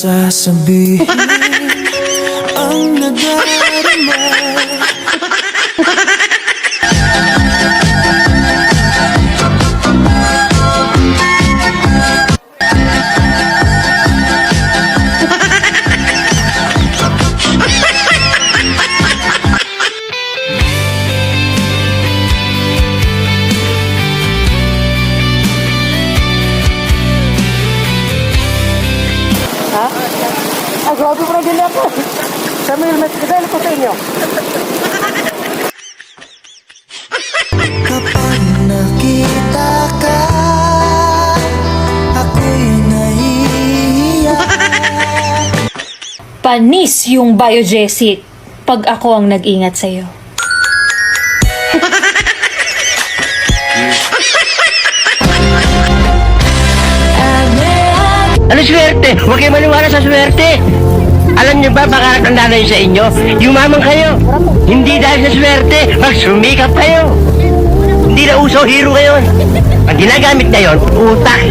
sasabihin ang nadarama. Ay, grabe po na din ako. Sa may helmet, dahil ko sa inyo. Kapag nakita ka, ako'y nahihiya. Panis yung biogesic pag ako ang nag-ingat sa'yo. Ano swerte? Huwag kayo maniwala sa swerte. Alam niyo ba, makakatanda na yun sa inyo? Yumaman kayo. Hindi dahil sa swerte, magsumikap kayo. Hindi na uso hero ngayon. Ang ginagamit ngayon, utak.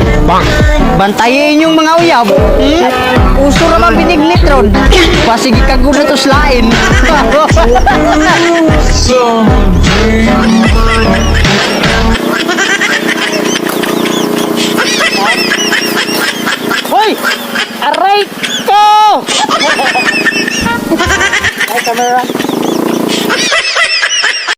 Bantayin yung mga uyab. Uso naman biniglitron. Pasigi ka guna to slain. Hoy! Aray ko! Ay, kamera.